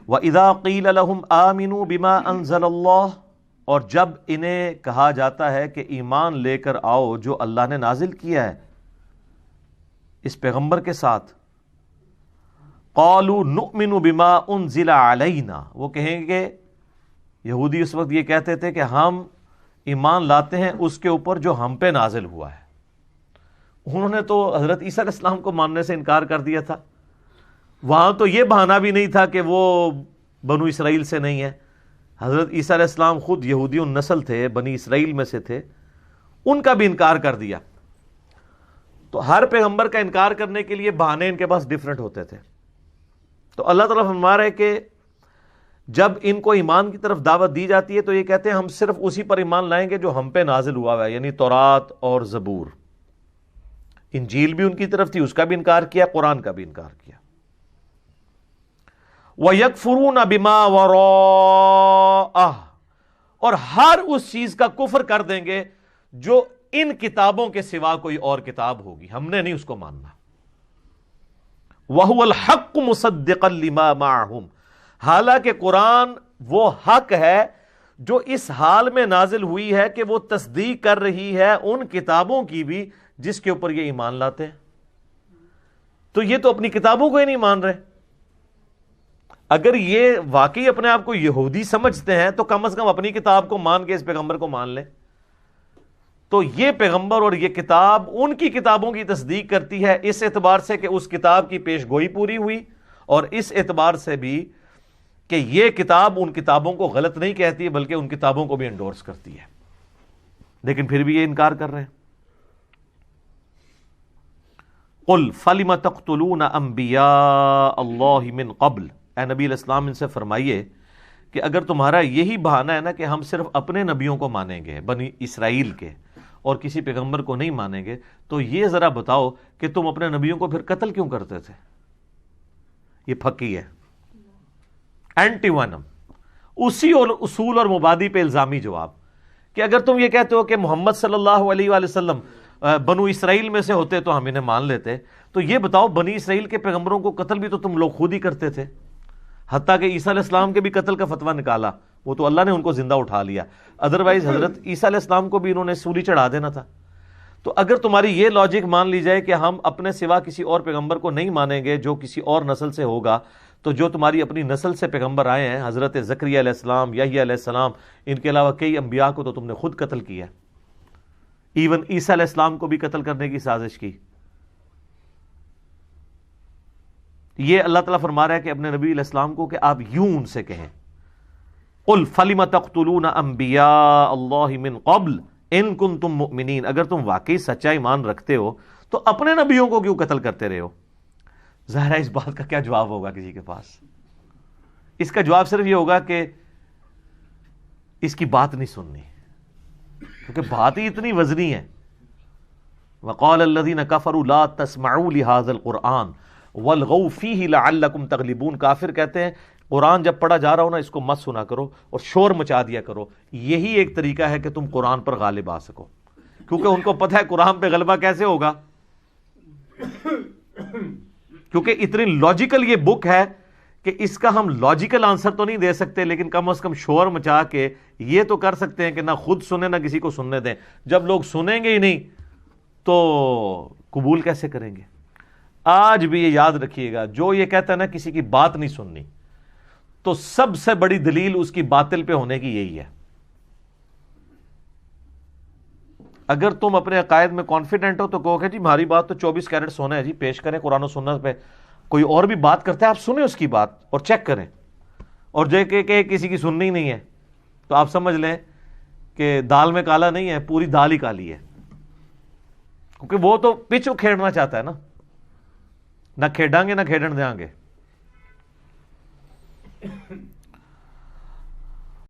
وَإِذَا قِيلَ لَهُمْ آمِنُوا بِمَا أَنزَلَ اللَّهُ، اور جب انہیں کہا جاتا ہے کہ ایمان لے کر آؤ جو اللہ نے نازل کیا ہے اس پیغمبر کے ساتھ، قَالُوا نُؤْمِنُ بِمَا أُنزِلَ عَلَيْنَا، وہ کہیں گے، یہودی اس وقت یہ کہتے تھے کہ ہم ایمان لاتے ہیں اس کے اوپر جو ہم پہ نازل ہوا ہے۔ انہوں نے تو حضرت عیسیٰ علیہ السلام کو ماننے سے انکار کر دیا تھا، وہاں تو یہ بہانہ بھی نہیں تھا کہ وہ بنو اسرائیل سے نہیں ہے، حضرت عیسیٰ علیہ السلام خود یہودی النسل تھے، بنی اسرائیل میں سے تھے، ان کا بھی انکار کر دیا۔ تو ہر پیغمبر کا انکار کرنے کے لیے بہانے ان کے پاس ڈیفرنٹ ہوتے تھے۔ تو اللہ تعالیٰ فرما رہے کہ جب ان کو ایمان کی طرف دعوت دی جاتی ہے تو یہ کہتے ہیں ہم صرف اسی پر ایمان لائیں گے جو ہم پہ نازل ہوا ہے، یعنی تورات اور زبور۔ انجیل بھی ان کی طرف تھی، اس کا بھی انکار کیا، قرآن کا بھی انکار کیا۔ وَيَكْفُرُونَ بِمَا وَرَاءَهُ، اور ہر اس چیز کا کفر کر دیں گے جو ان کتابوں کے سوا کوئی اور کتاب ہوگی، ہم نے نہیں اس کو ماننا۔ وَهُوَ الْحَقُّ مُصَدِّقًا لِمَا مَعَهُمْ، حالانکہ قرآن وہ حق ہے جو اس حال میں نازل ہوئی ہے کہ وہ تصدیق کر رہی ہے ان کتابوں کی بھی جس کے اوپر یہ ایمان لاتے ہیں۔ تو یہ تو اپنی کتابوں کو ہی نہیں مان رہے۔ اگر یہ واقعی اپنے آپ کو یہودی سمجھتے ہیں تو کم از کم اپنی کتاب کو مان کے اس پیغمبر کو مان لیں۔ تو یہ پیغمبر اور یہ کتاب ان کی کتابوں کی تصدیق کرتی ہے، اس اعتبار سے کہ اس کتاب کی پیش گوئی پوری ہوئی، اور اس اعتبار سے بھی کہ یہ کتاب ان کتابوں کو غلط نہیں کہتی بلکہ ان کتابوں کو بھی انڈورس کرتی ہے، لیکن پھر بھی یہ انکار کر رہے ہیں۔ قُلْ فَلِمَ تَقْتُلُونَ أَنْبِيَاءَ اللَّهِ مِنْ قَبْلِ، اے نبی علیہ السلام ان سے فرمائیے کہ اگر تمہارا یہی بہانہ ہے نا کہ ہم صرف اپنے نبیوں کو مانیں گے بنی اسرائیل کے اور کسی پیغمبر کو نہیں مانیں گے، تو یہ ذرا بتاؤ کہ تم اپنے نبیوں کو پھر قتل کیوں کرتے تھے؟ یہ پھکی ہے، اینٹی وینم، اسی اور اصول اور مبادی پہ الزامی جواب کہ اگر تم یہ کہتے ہو کہ محمد صلی اللہ علیہ وآلہ وسلم بنو اسرائیل میں سے ہوتے تو ہم انہیں مان لیتے، تو یہ بتاؤ بنی اسرائیل کے پیغمبروں کو قتل بھی تو تم لوگ خود ہی کرتے تھے، حتیٰ کہ عیسیٰ علیہ السلام کے بھی قتل کا فتویٰ نکالا، وہ تو اللہ نے ان کو زندہ اٹھا لیا، ادروائز حضرت عیسیٰ علیہ السلام کو بھی انہوں نے سولی چڑھا دینا تھا۔ تو اگر تمہاری یہ لاجک مان لی جائے کہ ہم اپنے سوا کسی اور پیغمبر کو نہیں مانیں گے جو کسی اور نسل سے ہوگا، تو جو تمہاری اپنی نسل سے پیغمبر آئے ہیں، حضرت زکریا علیہ السلام، یحییٰ علیہ السلام، ان کے علاوہ کئی انبیاء کو تو تم نے خود قتل کیا، ایون عیسیٰ علیہ السلام کو بھی قتل کرنے کی سازش کی۔ یہ اللہ تعالیٰ فرما رہا ہے کہ اپنے نبی علیہ السلام کو کہ آپ یوں ان سے کہیں، قُلْ فَلِمَ تَقْتُلُونَ أَنْبِيَاءَ اللَّهِ مِنْ قَبْلِ إِن كُنْتُمْ مُؤْمِنِينَ، اگر تم واقعی سچا ایمان رکھتے ہو تو اپنے نبیوں کو کیوں قتل کرتے رہے ہو؟ ظاہر ہے اس بات کا کیا جواب ہوگا کسی کے پاس؟ اس کا جواب صرف یہ ہوگا کہ اس کی بات نہیں سننی، کیونکہ بات ہی اتنی وزنی ہے۔ وَقَالَ الَّذِينَ كَفَرُوا لَا تَسْمَعُوا لِهَذَا الْقُرْآنِ وَالْغَوْا فِيهِ لَعَلَّكُمْ تَغْلِبُونَ، کافر کہتے ہیں قرآن جب پڑھا جا رہا ہو نا اس کو مت سنا کرو اور شور مچا دیا کرو، یہی ایک طریقہ ہے کہ تم قرآن پر غالب آ سکو، کیونکہ ان کو پتہ ہے قرآن پہ غلبہ کیسے ہوگا، کیونکہ اتنی لاجیکل یہ بک ہے کہ اس کا ہم لاجیکل آنسر تو نہیں دے سکتے، لیکن کم از کم شور مچا کے یہ تو کر سکتے ہیں کہ نہ خود سنیں نہ کسی کو سننے دیں۔ جب لوگ سنیں گے ہی نہیں تو قبول کیسے کریں گے؟ آج بھی یہ یاد رکھیے گا، جو یہ کہتا ہے نا کسی کی بات نہیں سننی، تو سب سے بڑی دلیل اس کی باطل پہ ہونے کی یہی ہے۔ اگر تم اپنے عقائد میں کانفیڈنٹ ہو تو کہو کہ جی ہماری بات تو 24 کیرٹ سونا ہے جی، پیش کریں قرآن و سنت پہ، کوئی اور بھی بات کرتا ہے آپ سنیں اس کی بات اور چیک کریں، اور جو کہ کسی کی سننی نہیں ہے تو آپ سمجھ لیں کہ دال میں کالا نہیں ہے، پوری دال ہی کالی ہے، کیونکہ وہ تو پچ کھیڑنا چاہتا ہے نا، نہ کھیڈاں گے نہ کھیڈن دیاں گے۔